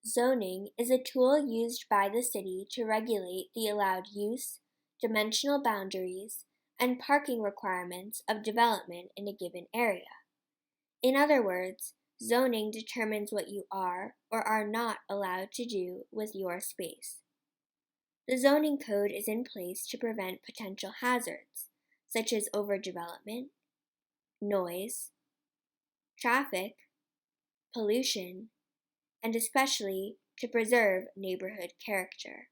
Zoning is a tool used by the city to regulate the allowed use, dimensional boundaries, and parking requirements of development in a given area. In other words, zoning determines what you are or are not allowed to do with your space. The zoning code is in place to prevent potential hazards, such as overdevelopment, noise, traffic, pollution, and especially to preserve neighborhood character.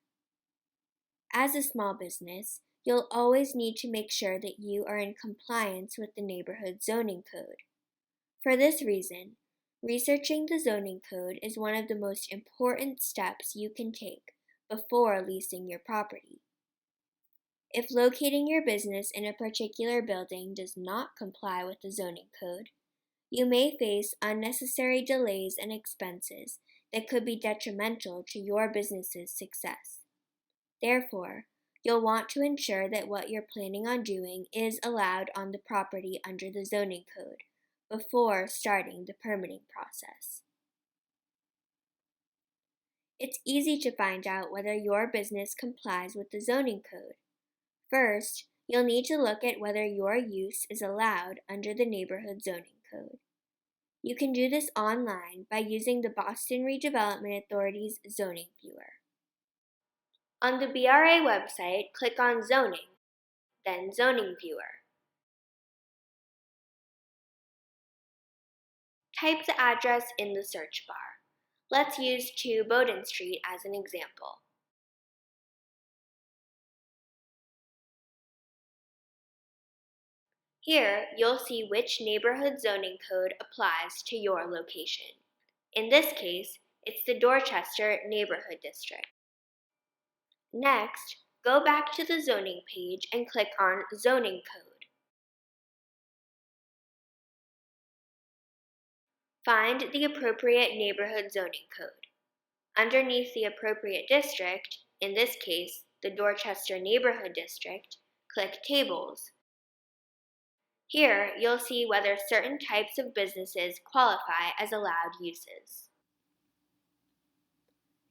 As a small business, you'll always need to make sure that you are in compliance with the neighborhood zoning code. For this reason, researching the zoning code is one of the most important steps you can take before leasing your property. If locating your business in a particular building does not comply with the zoning code, you may face unnecessary delays and expenses that could be detrimental to your business's success. Therefore, you'll want to ensure that what you're planning on doing is allowed on the property under the zoning code before starting the permitting process. It's easy to find out whether your business complies with the zoning code. First, you'll need to look at whether your use is allowed under the neighborhood zoning code. You can do this online by using the Boston Redevelopment Authority's Zoning Viewer. On the BRA website, click on Zoning, then Zoning Viewer. Type the address in the search bar. Let's use 2 Bowdoin Street as an example. Here, you'll see which neighborhood zoning code applies to your location. In this case, it's the Dorchester Neighborhood District. Next, go back to the zoning page and click on Zoning Code. Find the appropriate neighborhood zoning code. Underneath the appropriate district, in this case, the Dorchester Neighborhood District, click Tables. Here, you'll see whether certain types of businesses qualify as allowed uses.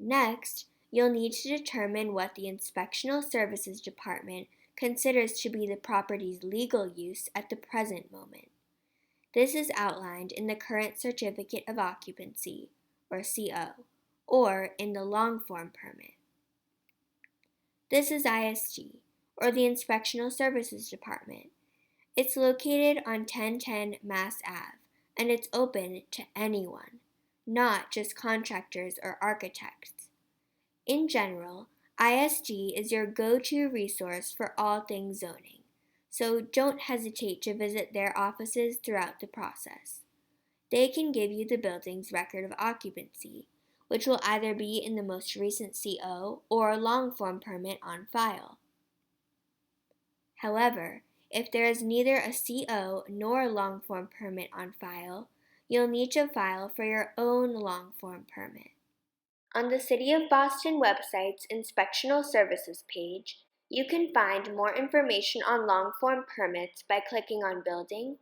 Next, you'll need to determine what the Inspectional Services Department considers to be the property's legal use at the present moment. This is outlined in the Current Certificate of Occupancy, or CO, or in the long form permit. This is ISD, or the Inspectional Services Department. It's located on 1010 Mass Ave, and it's open to anyone, not just contractors or architects. In general, ISD is your go-to resource for all things zoning, so don't hesitate to visit their offices throughout the process. They can give you the building's record of occupancy, which will either be in the most recent CO or long-form permit on file. However, if there is neither a CO nor a long-form permit on file, you'll need to file for your own long-form permit. On the City of Boston website's Inspectional Services page, you can find more information on long-form permits by clicking on Building,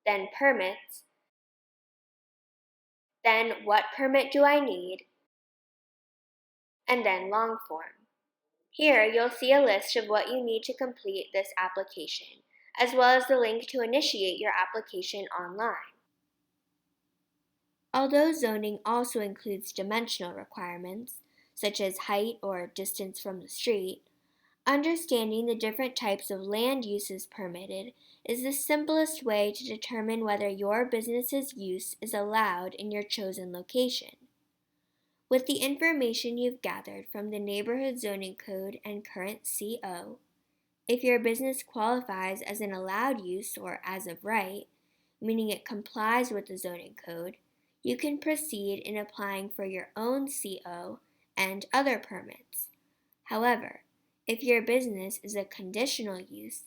then Permits, then What Permit Do I Need, and then Long-form. Here, you'll see a list of what you need to complete this application, as well as the link to initiate your application online. Although zoning also includes dimensional requirements, such as height or distance from the street, understanding the different types of land uses permitted is the simplest way to determine whether your business's use is allowed in your chosen location. With the information you've gathered from the Neighborhood Zoning Code and current CO, if your business qualifies as an allowed use or as of right, meaning it complies with the zoning code, you can proceed in applying for your own CO and other permits. However, if your business is a conditional use,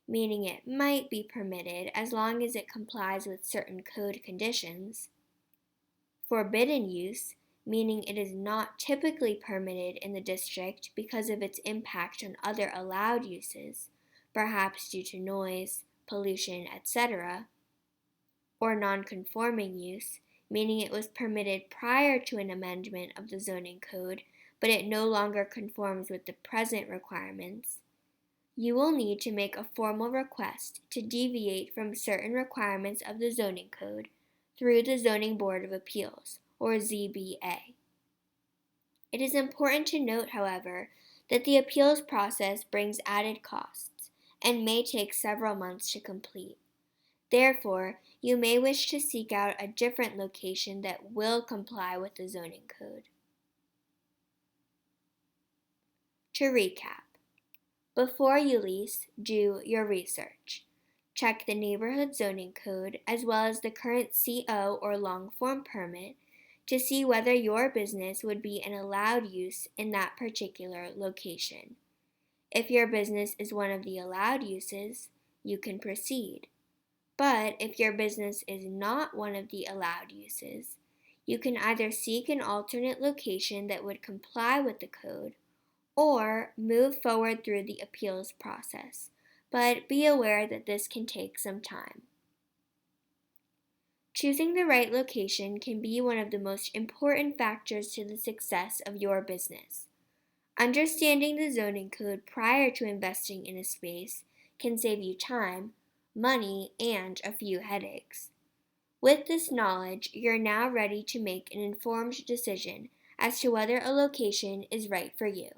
meaning it might be permitted as long as it complies with certain code conditions, forbidden use, meaning it is not typically permitted in the district because of its impact on other allowed uses, perhaps due to noise, pollution, etc., or non-conforming use, meaning it was permitted prior to an amendment of the zoning code, but it no longer conforms with the present requirements, you will need to make a formal request to deviate from certain requirements of the zoning code through the Zoning Board of Appeals, or ZBA. It is important to note, however, that the appeals process brings added costs and may take several months to complete. Therefore, you may wish to seek out a different location that will comply with the zoning code. To recap, before you lease, do your research. Check the neighborhood zoning code as well as the current CO or long form permit to see whether your business would be an allowed use in that particular location. If your business is one of the allowed uses, you can proceed. But if your business is not one of the allowed uses, you can either seek an alternate location that would comply with the code or move forward through the appeals process, but be aware that this can take some time. Choosing the right location can be one of the most important factors to the success of your business. Understanding the zoning code prior to investing in a space can save you time, money, and a few headaches. With this knowledge, you're now ready to make an informed decision as to whether a location is right for you.